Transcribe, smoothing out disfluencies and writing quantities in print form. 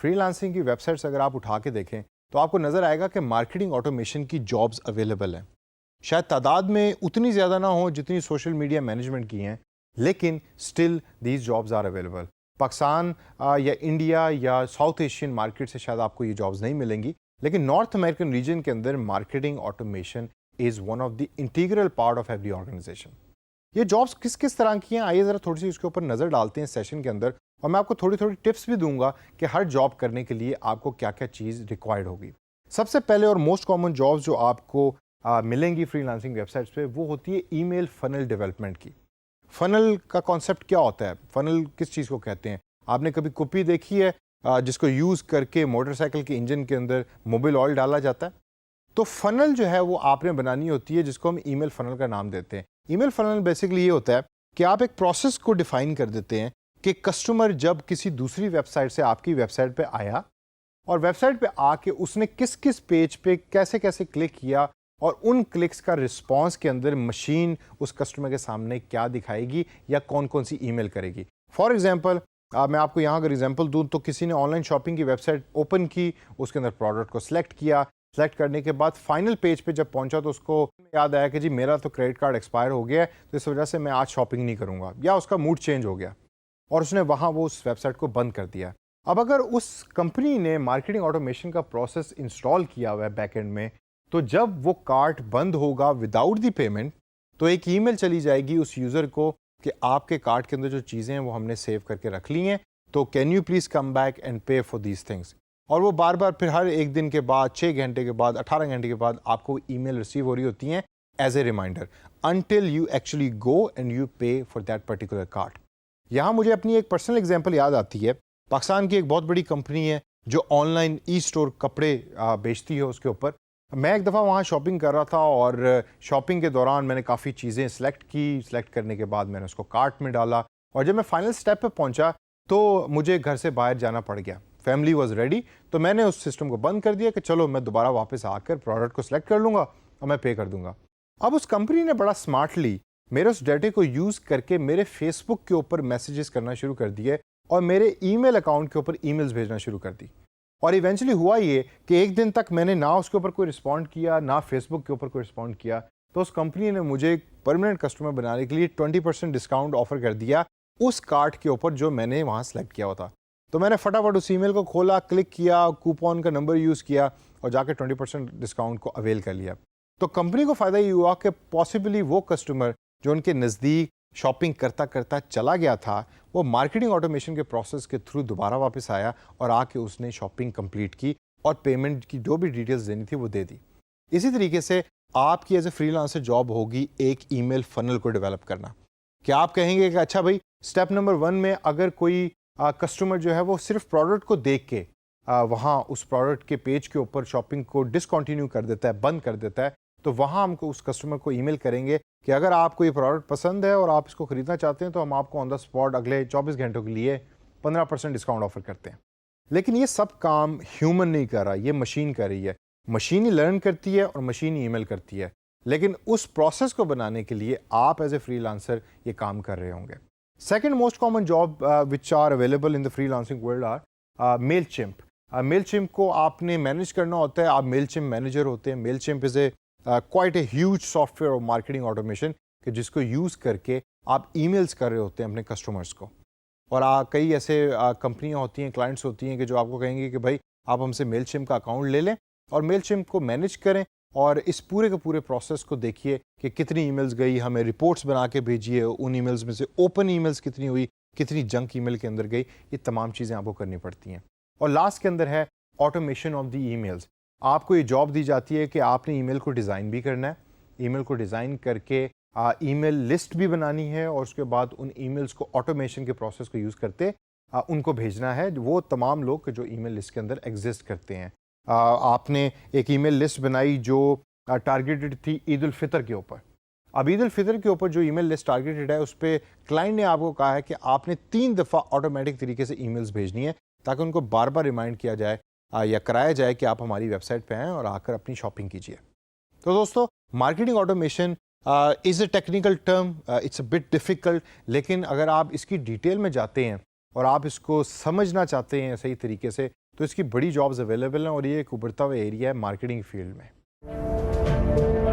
Freelancing की websites अगर आप उठा के देखें तो आपको नज़र आएगा कि मार्केटिंग ऑटोमेशन की जॉब्स अवेलेबल हैं। शायद तादाद में उतनी ज़्यादा ना हो जितनी सोशल मीडिया मैनेजमेंट की हैं, लेकिन still these jobs are available. Pakistan या इंडिया या साउथ एशियन मार्केट से शायद आपको ये जॉब्स नहीं मिलेंगी, लेकिन नॉर्थ अमेरिकन रीजन के अंदर marketing automation is one of the integral part of every organisation. ये जॉब्स किस किस तरह की हैं, आइए ज़रा थोड़ी सी इसके ऊपर नज़र डालते हैं सेशन के अंदर, और मैं आपको थोड़ी थोड़ी टिप्स भी दूंगा कि हर जॉब करने के लिए आपको क्या क्या चीज़ रिक्वायर्ड होगी। सबसे पहले और मोस्ट कॉमन जॉब्स जो आपको मिलेंगी फ्रीलांसिंग वेबसाइट्स पे, वो होती है ईमेल फनल डेवलपमेंट की। फनल का कॉन्सेप्ट क्या होता है? फनल किस चीज़ को कहते हैं? आपने कभी कुप्पी देखी है जिसको यूज़ करके मोटरसाइकिल के इंजन के अंदर मोबिल ऑयल डाला जाता है? तो फनल जो है वो आपने बनानी होती है, जिसको हम ईमेल फनल का नाम देते हैं। ईमेल फनल बेसिकली ये होता है कि आप एक प्रोसेस को डिफाइन कर देते हैं कि कस्टमर जब किसी दूसरी वेबसाइट से आपकी वेबसाइट पे आया और वेबसाइट पे आके उसने किस किस पेज पे कैसे कैसे क्लिक किया, और उन क्लिक्स का रिस्पांस के अंदर मशीन उस कस्टमर के सामने क्या दिखाएगी या कौन कौन सी ईमेल करेगी। फॉर एग्जांपल मैं आपको यहाँ अगर एग्जांपल दूँ तो किसी ने ऑनलाइन शॉपिंग की वेबसाइट ओपन की, उसके अंदर प्रोडक्ट को सिलेक्ट किया, सेलेक्ट करने के बाद फाइनल पेज पे जब पहुंचा तो उसको याद आया कि जी मेरा तो क्रेडिट कार्ड एक्सपायर हो गया है, तो इस वजह से मैं आज शॉपिंग नहीं करूंगा, या उसका मूड चेंज हो गया और उसने वहां वो उस वेबसाइट को बंद कर दिया। अब अगर उस कंपनी ने मार्केटिंग ऑटोमेशन का प्रोसेस इंस्टॉल किया हुआ है बैकएंड में, तो जब वो कार्ट बंद होगा विदाउट द पेमेंट, तो एक ईमेल चली जाएगी उस यूज़र को कि आपके कार्ट के अंदर जो चीज़ें हैं वो हमने सेव करके रख ली हैं, तो can you please come back and पे फॉर दीज थिंग्स। और वो बार बार फिर हर एक दिन के बाद, 6 घंटे के बाद, 18 घंटे के बाद आपको ईमेल रिसीव हो रही होती हैं as a reminder, until you actually go and you pay for that particular cart. यहाँ मुझे अपनी एक पर्सनल एग्जांपल याद आती है। पाकिस्तान की एक बहुत बड़ी कंपनी है जो ऑनलाइन ई स्टोर कपड़े बेचती है, उसके ऊपर मैं एक दफ़ा वहाँ शॉपिंग कर रहा था और शॉपिंग के दौरान मैंने काफ़ी चीज़ें सेलेक्ट की। सेलेक्ट करने के बाद मैंने उसको कार्ट में डाला, और जब मैं फाइनल स्टेप पे पहुँचा तो मुझे घर से बाहर जाना पड़ गया। फैमिली वॉज रेडी, तो मैंने उस सिस्टम को बंद कर दिया कि चलो मैं दोबारा वापस आकर प्रोडक्ट को सिलेक्ट कर लूँगा और मैं पे कर दूंगा। अब उस कंपनी ने बड़ा स्मार्टली मेरे उस डाटे को यूज़ करके मेरे फेसबुक के ऊपर मैसेजेस करना शुरू कर दिए और मेरे ईमेल अकाउंट के ऊपर ईमेल्स भेजना शुरू कर दी। और इवेंचुअली हुआ ये कि एक दिन तक मैंने ना उसके ऊपर कोई रिस्पॉन्ड किया, ना फेसबुक के ऊपर कोई रिस्पॉन्ड किया, तो उस कंपनी ने मुझे एक परमानेंट कस्टमर बनाने के लिए 20% डिस्काउंट ऑफर कर दिया उस कार्ड के ऊपर जो मैंने वहाँ सेलेक्ट किया हुआ था। तो मैंने फटाफट उस ईमेल को खोला, क्लिक किया, कूपन का नंबर यूज़ किया और जाकर 20% डिस्काउंट को अवेल कर लिया। तो कंपनी को फ़ायदा ये हुआ कि पॉसिबली वो कस्टमर जो उनके नज़दीक शॉपिंग करता करता चला गया था, वो मार्केटिंग ऑटोमेशन के प्रोसेस के थ्रू दोबारा वापस आया और आके उसने शॉपिंग कंप्लीट की और पेमेंट की जो भी डिटेल्स देनी थी वो दे दी। इसी तरीके से आपकी एज ए फ्रीलांसर जॉब होगी एक ईमेल फनल को डेवलप करना। क्या आप कहेंगे कि अच्छा भाई, स्टेप नंबर 1 में अगर कोई कस्टमर जो है वो सिर्फ प्रोडक्ट को देख के वहाँ उस प्रोडक्ट के पेज के ऊपर शॉपिंग को डिसकंटिन्यू कर देता है, बंद कर देता है, तो वहाँ हमको उस कस्टमर को ईमेल करेंगे कि अगर आपको ये प्रोडक्ट पसंद है और आप इसको ख़रीदना चाहते हैं तो हम आपको ऑन द स्पॉट अगले 24 घंटों के लिए 15% डिस्काउंट ऑफर करते हैं। लेकिन ये सब काम ह्यूमन नहीं कर रहा, ये मशीन कर रही है। मशीन ही लर्न करती है और मशीन ही ईमेल करती है, लेकिन उस प्रोसेस को बनाने के लिए आप एज ए फ्रीलांसर ये काम कर रहे होंगे। Second most common job which are available in the freelancing world are Mailchimp. Mailchimp को आपने मैनेज करना होता है, आप Mailchimp मैनेजर होते हैं। Mailchimp is a quite a huge software of marketing automation कि जिसको यूज़ करके आप ईमेल्स कर रहे होते हैं अपने कस्टमर्स को। और कई ऐसे कंपनियां होती हैं, क्लाइंट्स होती हैं कि जो आपको कहेंगे कि भाई आप हमसे Mailchimp का अकाउंट ले लें और Mailchimp को मैनेज करें और इस पूरे के पूरे प्रोसेस को देखिए कि कितनी ईमेल्स गई, हमें रिपोर्ट्स बना के भेजिए, उन ईमेल्स में से ओपन ईमेल्स कितनी हुई, कितनी जंक ईमेल के अंदर गई, ये तमाम चीज़ें आपको करनी पड़ती हैं। और लास्ट के अंदर है ऑटोमेशन ऑफ द ईमेल्स। आपको ये जॉब दी जाती है कि आपने ईमेल को डिज़ाइन भी करना है, ईमेल को डिज़ाइन करके ईमेल लिस्ट भी बनानी है और उसके बाद उन ईमेल्स को ऑटोमेशन के प्रोसेस को यूज़ करते उनको भेजना है वो तमाम लोग जो ईमेल लिस्ट के अंदर एग्जिस्ट करते हैं। आपने एक ईमेल लिस्ट बनाई जो टारगेटेड थी ईद उल फितर के ऊपर। अब ईद उल फितर के ऊपर जो ईमेल लिस्ट टारगेटेड है उस पर क्लाइंट ने आपको कहा है कि आपने 3 दफ़ा ऑटोमेटिक तरीके से ईमेल्स भेजनी है ताकि उनको बार बार रिमाइंड किया जाए या कराया जाए कि आप हमारी वेबसाइट पे आएँ और आकर अपनी शॉपिंग कीजिए। तो दोस्तों, marketing automation is a technical term, it's a bit difficult, लेकिन अगर आप इसकी डिटेल में जाते हैं और आप इसको समझना चाहते हैं सही तरीके से, तो इसकी बड़ी जॉब्स अवेलेबल हैं और ये एक उभरता हुआ एरिया है मार्केटिंग फील्ड में।